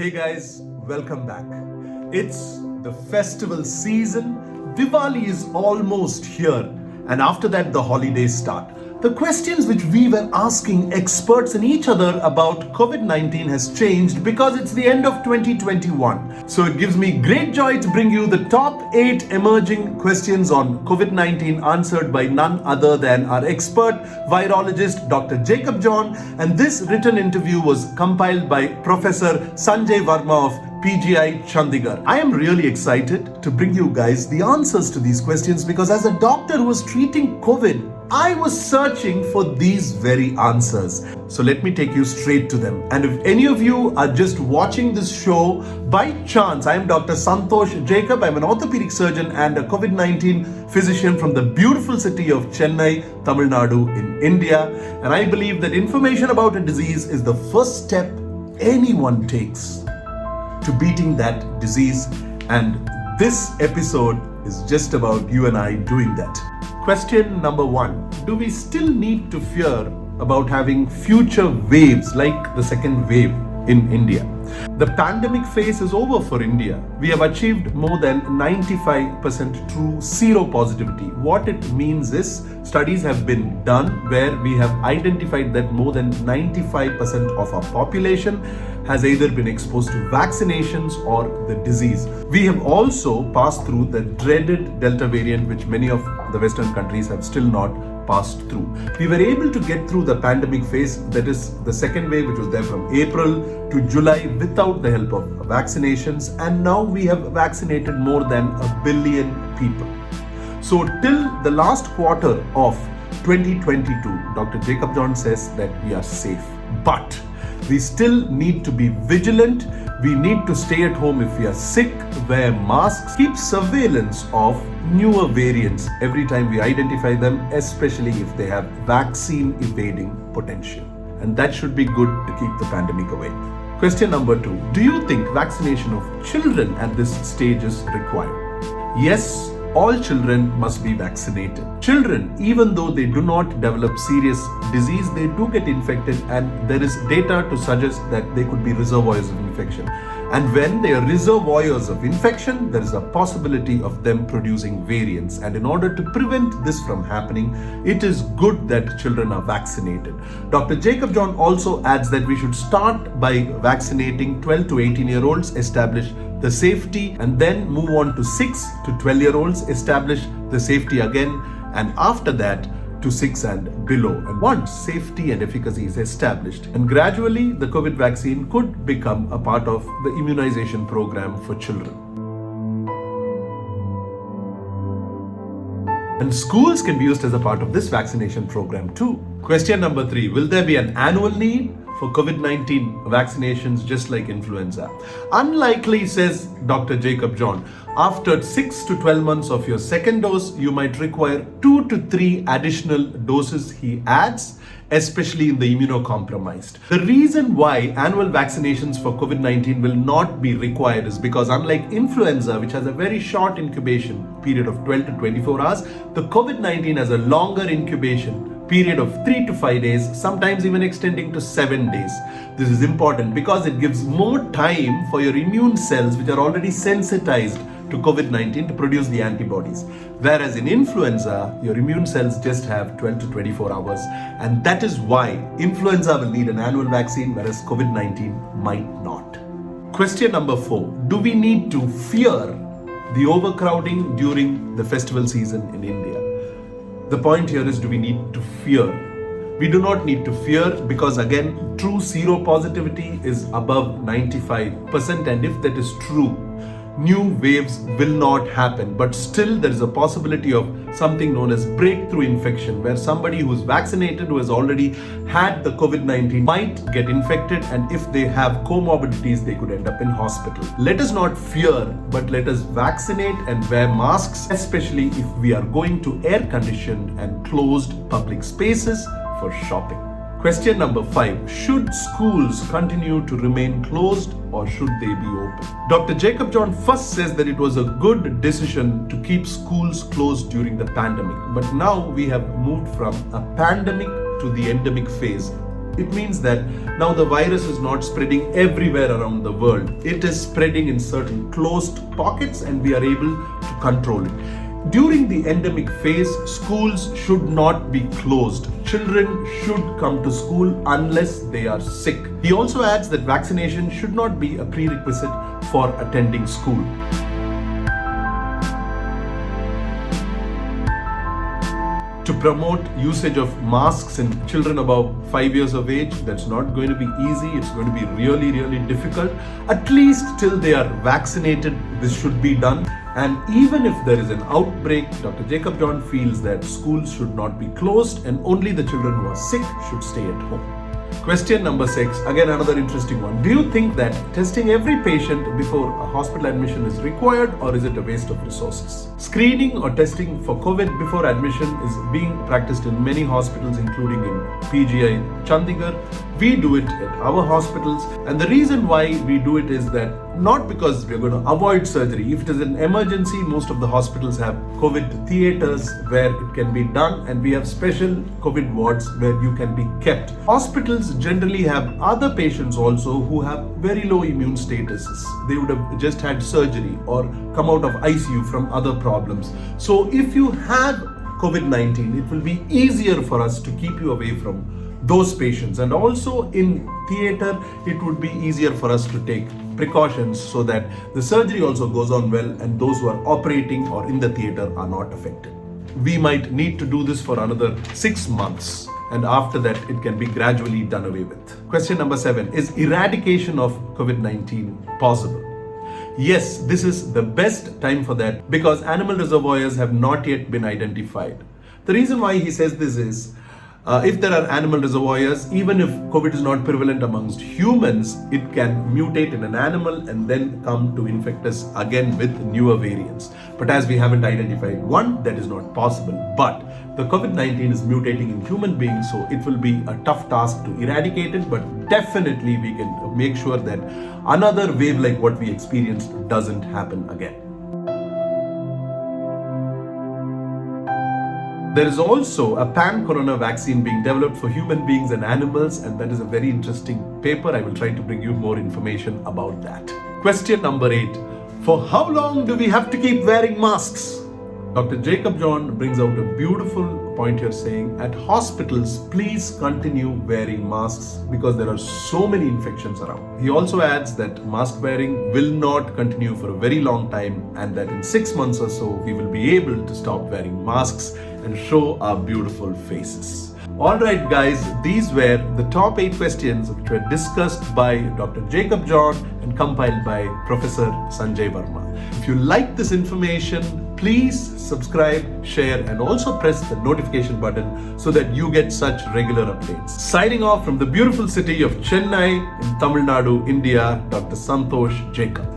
Hey guys, welcome back. It's the festival season. Diwali is almost here, and after that the holidays start. The questions which we were asking experts and each other about COVID-19 has changed because it's the end of 2021. So it gives me great joy to bring you the top 8 emerging questions on COVID-19 answered by none other than our expert virologist Dr. Jacob John, and this written interview was compiled by Professor Sanjay Verma of PGI Chandigarh. I am really excited to bring you guys the answers to these questions because as a doctor who was treating COVID, I was searching for these very answers. So let me take you straight to them. And if any of you are just watching this show by chance, I am Dr. Santhosh Jacob. I'm an orthopedic surgeon and a COVID-19 physician from the beautiful city of Chennai, Tamil Nadu in India. And I believe that information about a disease is the first step anyone takes to beating that disease, and this episode is just about you and I doing that. Question number 1. Do we still need to fear about having future waves like the second wave in India? The pandemic phase is over for India. We have achieved more than 95% true seropositivity. What it means is studies have been done where we have identified that more than 95% of our population has either been exposed to vaccinations or the disease. We have also passed through the dreaded Delta variant, which many of the Western countries have still not passed through. We were able to get through the pandemic phase, that is the second wave, which was there from April to July without the help of vaccinations, and now we have vaccinated more than 1 billion people. So till the last quarter of 2022, Dr. Jacob John says that we are safe, but we still need to be vigilant. We need to stay at home if we are sick, wear masks, keep surveillance of newer variants every time we identify them, especially if they have vaccine evading potential. And that should be good to keep the pandemic away. Question number 2. Do you think vaccination of children at this stage is required? Yes. All children must be vaccinated. Children, even though they do not develop serious disease, they do get infected, and there is data to suggest that they could be reservoirs of infection. And when they are reservoirs of infection, there is a possibility of them producing variants. And in order to prevent this from happening, it is good that children are vaccinated. Dr. Jacob John also adds that we should start by vaccinating 12 to 18-year-olds, establish the safety, and then move on to 6 to 12-year-olds, establish the safety again, and after that to 6 and below. And once safety and efficacy is established, and gradually the COVID vaccine could become a part of the immunization program for children. And schools can be used as a part of this vaccination program too. Question number 3. Will there be an annual need for COVID-19 vaccinations just like influenza? Unlikely, says Dr. Jacob John. After 6 to 12 months of your second dose, you might require 2 to 3 additional doses, he adds, especially in the immunocompromised. The reason why annual vaccinations for COVID-19 will not be required is because unlike influenza, which has a very short incubation period of 12 to 24 hours, the COVID-19 has a longer incubation period of 3 to 5 days, sometimes even extending to 7 days. This is important because it gives more time for your immune cells, which are already sensitized to COVID-19, to produce the antibodies. Whereas in influenza, your immune cells just have 12 to 24 hours. And that is why influenza will need an annual vaccine, whereas COVID-19 might not. Question number 4. Do we need to fear the overcrowding during the festival season in India? The point here is, do we need to fear? We do not need to fear because, again, true seropositivity is above 95%, and if that is true, new waves will not happen. But still, there is a possibility of something known as breakthrough infection, where somebody who is vaccinated, who has already had the COVID-19, might get infected, and if they have comorbidities, they could end up in hospital. Let us not fear, but let us vaccinate and wear masks, especially if we are going to air-conditioned and closed public spaces for shopping. Question number 5. Should schools continue to remain closed or should they be open? Dr. Jacob John first says that it was a good decision to keep schools closed during the pandemic. But now we have moved from a pandemic to the endemic phase. It means that now the virus is not spreading everywhere around the world. It is spreading in certain closed pockets and we are able to control it. During the endemic phase, schools should not be closed. Children should come to school unless they are sick. He also adds that vaccination should not be a prerequisite for attending school. To promote usage of masks in children above 5 years of age, that's not going to be easy. It's going to be really, really difficult. At least till they are vaccinated, this should be done. And even if there is an outbreak, Dr. Jacob John feels that schools should not be closed and only the children who are sick should stay at home. Question number 6, again another interesting one. Do you think that testing every patient before a hospital admission is required, or is it a waste of resources? Screening or testing for COVID before admission is being practiced in many hospitals, including in PGI Chandigarh. We do it at our hospitals, and the reason why we do it is that not because we're going to avoid surgery. If it is an emergency, most of the hospitals have COVID theaters where it can be done, and we have special COVID wards where you can be kept. Hospitals generally have other patients also who have very low immune statuses. They would have just had surgery or come out of ICU from other problems. So if you have COVID-19, it will be easier for us to keep you away from those patients, and also in theater it would be easier for us to take precautions so that the surgery also goes on well and those who are operating or in the theater are not affected. We might need to do this for another 6 months, and after that it can be gradually done away with. Question number 7, is eradication of COVID-19 possible? Yes, this is the best time for that because animal reservoirs have not yet been identified. The reason why he says this is if there are animal reservoirs, even if COVID is not prevalent amongst humans, it can mutate in an animal and then come to infect us again with newer variants. But as we haven't identified one, that is not possible. But the COVID-19 is mutating in human beings, so it will be a tough task to eradicate it, but definitely we can make sure that another wave like what we experienced doesn't happen again. There is also a pan-corona vaccine being developed for human beings and animals, and that is a very interesting paper. I will try to bring you more information about that. Question number 8. For how long do we have to keep wearing masks? Dr. Jacob John brings out a beautiful point here saying, at hospitals, please continue wearing masks because there are so many infections around. He also adds that mask wearing will not continue for a very long time, and that in 6 months or so, we will be able to stop wearing masks and show our beautiful faces. Alright guys, these were the top 8 questions which were discussed by Dr. Jacob John and compiled by Professor Sanjay Verma. If you like this information, please subscribe, share, and also press the notification button so that you get such regular updates. Signing off from the beautiful city of Chennai in Tamil Nadu, India, Dr. Santhosh Jacob.